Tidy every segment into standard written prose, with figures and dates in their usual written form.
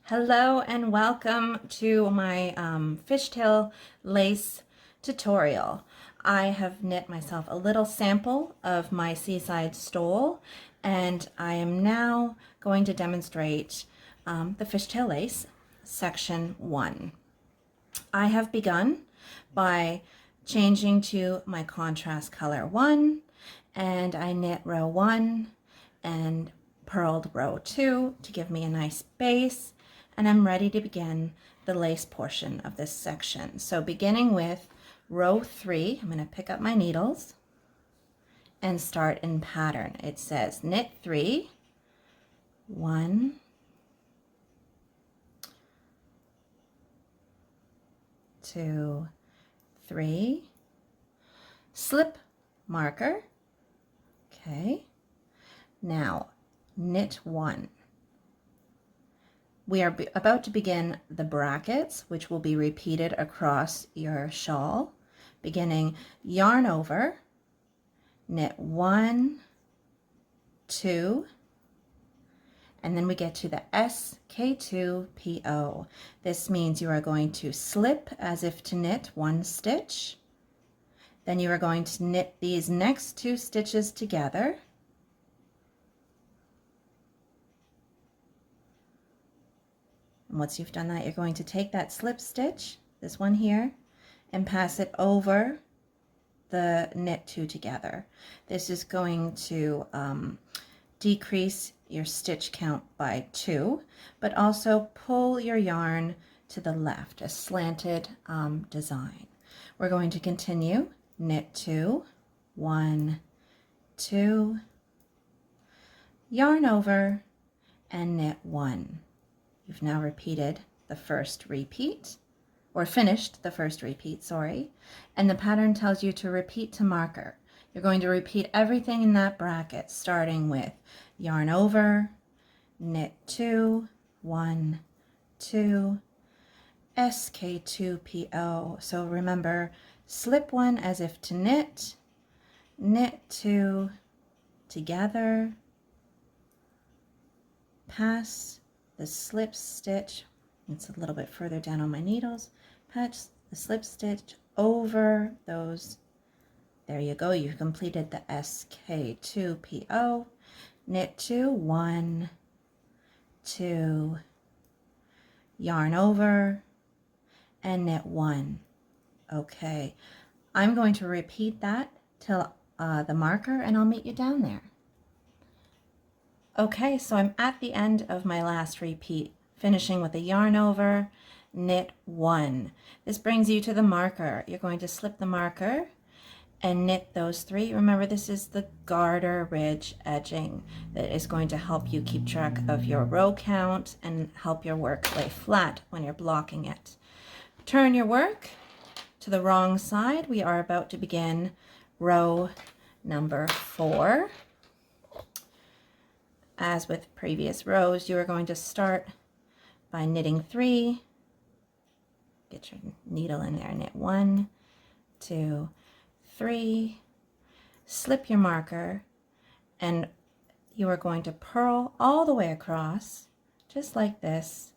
Hello and welcome to my fishtail lace tutorial. I have knit myself a little sample of my Seaside Stole, and I am now going to demonstrate the fishtail lace section 1. I have begun by changing to my contrast color 1, and I knit row 1 and purled row 2 to give me a nice base, and I'm ready to begin the lace portion of this section. So beginning with row 3, I'm going to pick up my needles and start in pattern. It says knit 3, 1, 2, 3, slip marker. Okay, now knit 1. We are about to begin the brackets, which will be repeated across your shawl, beginning yarn over, knit 1, 2, and then we get to the SK2PO. This means you are going to slip as if to knit 1 stitch. Then you are going to knit these next 2 stitches together. And once you've done that, you're going to take that slip stitch, this one here, and pass it over the knit 2 together. This is going to decrease your stitch count by 2, but also pull your yarn to the left, a slanted design. We're going to continue, knit 2, 1, 2, yarn over, and knit 1. You've now repeated the first repeat, or finished the first repeat, sorry, and the pattern tells you to repeat to marker. You're going to repeat everything in that bracket, starting with yarn over, knit 2, 1, 2, SK2PO. So remember, slip 1 as if to knit, knit 2 together, pass the slip stitch, it's a little bit further down on my needles, patch the slip stitch over those. There you go, you've completed the SK2PO. Knit 2, 1, 2, yarn over, and knit 1. Okay, I'm going to repeat that till the marker, and I'll meet you down there. Okay, so I'm at the end of my last repeat, finishing with a yarn over, knit 1. This brings you to the marker. You're going to slip the marker and knit those 3. Remember, this is the garter ridge edging that is going to help you keep track of your row count and help your work lay flat when you're blocking it. Turn your work to the wrong side. We are about to begin row number 4. As with previous rows, you are going to start by knitting 3, get your needle in there, knit 1, 2, 3, slip your marker, and you are going to purl all the way across, just like this,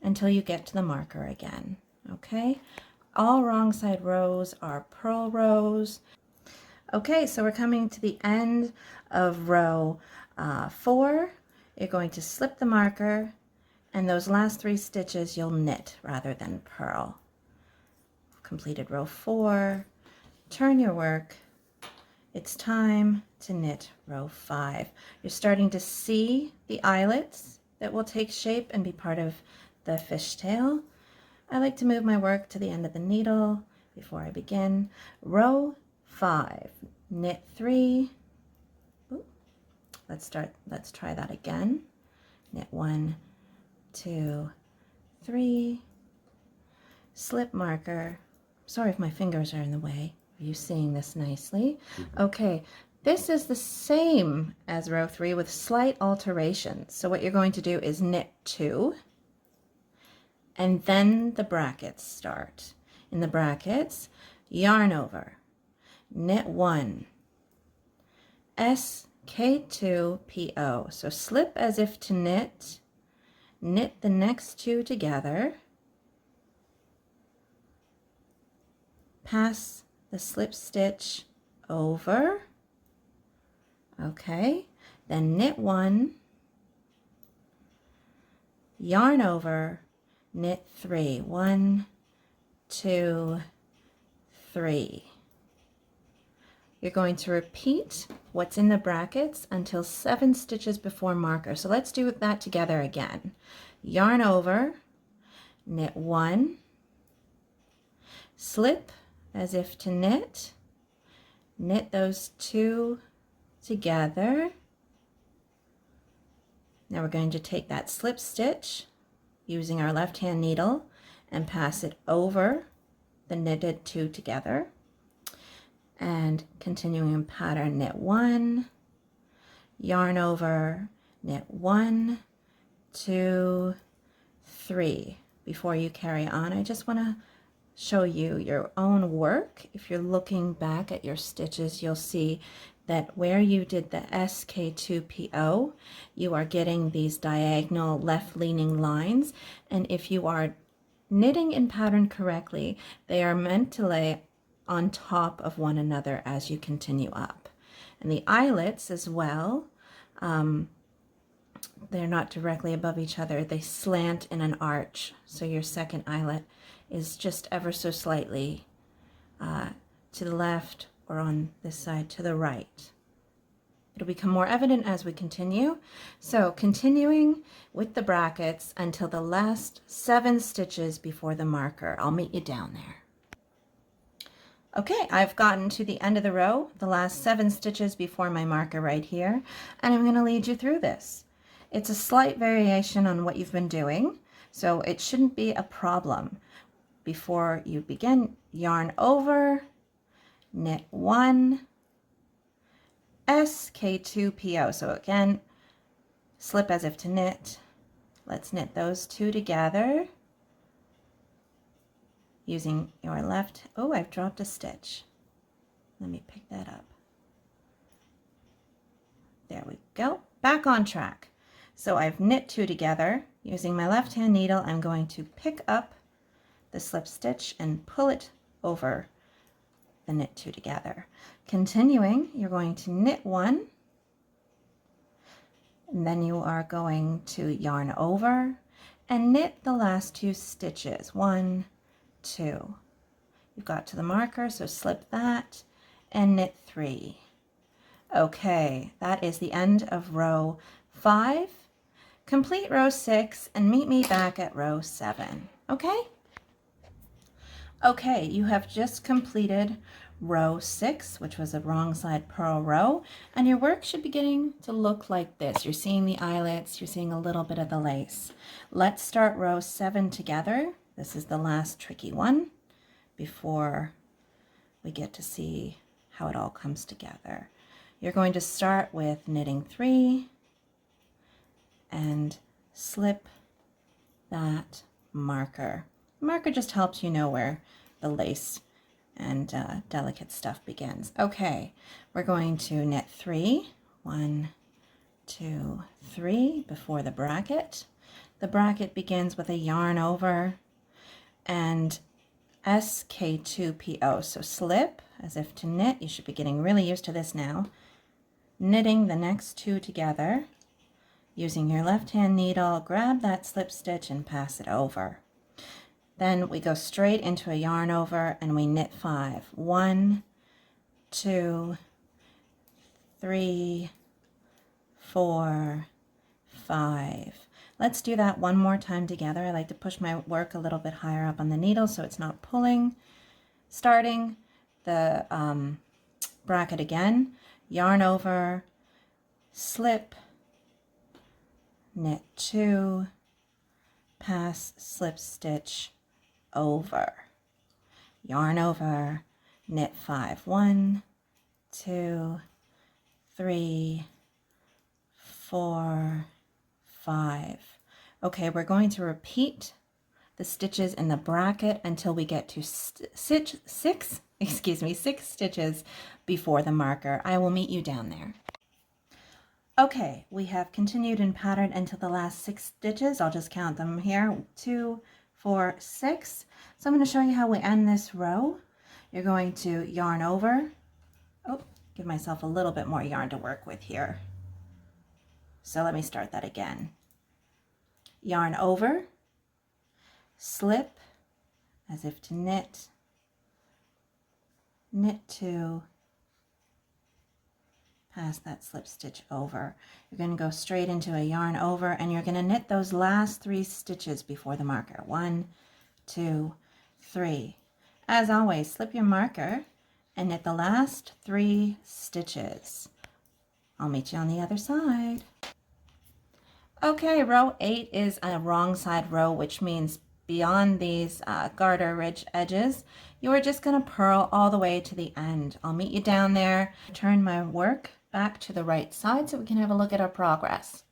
until you get to the marker again, okay? All wrong side rows are purl rows. Okay, so we're coming to the end of row 4. You're going to slip the marker, and those last 3 stitches you'll knit rather than purl. Completed row 4. Turn your work. It's time to knit row 5. You're starting to see the eyelets that will take shape and be part of the fishtail. I like to move my work to the end of the needle before I begin. Row 5. Knit 3. Let's try that again. Knit 1, 2, 3, slip marker. Sorry if my fingers are in the way. Are you seeing this nicely? Okay, this is the same as row 3 with slight alterations. So what you're going to do is knit 2, and then the brackets start. In the brackets, yarn over, knit 1, SK2PO. So slip as if to knit, knit the next 2 together, pass the slip stitch over, okay, then knit 1, yarn over, knit 3, 1, 2, 3. You're going to repeat what's in the brackets until 7 stitches before marker. So let's do that together again. Yarn over, knit 1, slip as if to knit, knit those 2 together. Now we're going to take that slip stitch using our left hand needle and pass it over the knitted 2 together, and continuing in pattern, knit 1, yarn over, knit 1, 2, 3. Before you carry on, I just want to show you your own work. If you're looking back at your stitches, you'll see that where you did the SK2PO, you are getting these diagonal left-leaning lines, and if you are knitting in pattern correctly, they are meant to lay on top of one another as you continue up. And the eyelets as well, they're not directly above each other, they slant in an arch, so your second eyelet is just ever so slightly to the left, or on this side to the right. It'll become more evident as we continue. So continuing with the brackets until the last 7 stitches before the marker. I'll meet you down there. Okay, I've gotten to the end of the row, the last 7 stitches before my marker right here, and I'm going to lead you through this. It's a slight variation on what you've been doing, so it shouldn't be a problem. Before you begin, yarn over, knit 1, SK2PO. So again, slip as if to knit. Let's knit those 2 together using your left. Oh, I've dropped a stitch. Let me pick that up. There we go. Back on track. So I've knit 2 together. Using my left hand needle, I'm going to pick up the slip stitch and pull it over the knit 2 together. Continuing, you're going to knit 1, and then you are going to yarn over and knit the last 2 stitches, 1, 2. You've got to the marker, so slip that and knit 3. Okay, that is the end of row 5. Complete row 6 and meet me back at row 7. Okay? Okay, you have just completed row 6, which was a wrong side purl row, and your work should be beginning to look like this. You're seeing the eyelets, you're seeing a little bit of the lace. Let's start row 7 together. This is the last tricky one before we get to see how it all comes together. You're going to start with knitting 3 and slip that marker. The marker just helps you know where the lace and delicate stuff begins. Okay, we're going to knit 3, 1, 2, 3 before the bracket. The bracket begins with a yarn over and SK2PO, so slip as if to knit. You should be getting really used to this now. Knitting the next 2 together. Using your left hand needle, grab that slip stitch and pass it over. Then we go straight into a yarn over and we knit 5. 1, 2, 3, 4, 5. Let's do that one more time together. I like to push my work a little bit higher up on the needle so it's not pulling. Starting the bracket again, yarn over, slip, knit 2, pass, slip stitch, over, yarn over, knit 5. 1, 2, 3, 4, 5. Okay, we're going to repeat the stitches in the bracket until we get to 6 stitches before the marker. I will meet you down there. Okay, we have continued in pattern until the last 6 stitches. I'll just count them here. 2, 4, 6. So I'm going to show you how we end this row. You're going to yarn over. Oh, give myself a little bit more yarn to work with here. So let me start that again. Yarn over, slip as if to knit, knit 2, pass that slip stitch over. You're going to go straight into a yarn over, and you're going to knit those last 3 stitches before the marker. 1, 2, 3. As always, slip your marker and knit the last 3 stitches. I'll meet you on the other side. Okay, row 8 is a wrong side row, which means beyond these garter ridge edges, you are just going to purl all the way to the end. I'll meet you down there. Turn my work back to the right side so we can have a look at our progress.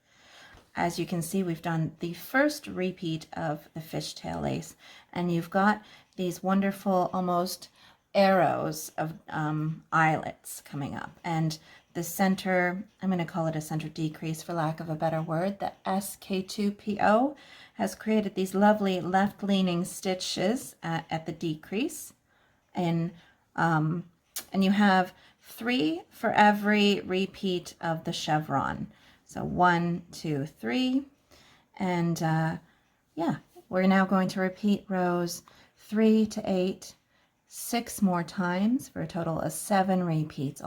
As you can see, we've done the first repeat of the fishtail lace, and you've got these wonderful almost arrows of eyelets coming up, and the center, I'm going to call it a center decrease for lack of a better word, the SK2PO has created these lovely left leaning stitches at the decrease, and you have 3 for every repeat of the chevron. So 1, 2, 3, and yeah, we're now going to repeat rows 3 to 8 6 more times for a total of 7 repeats.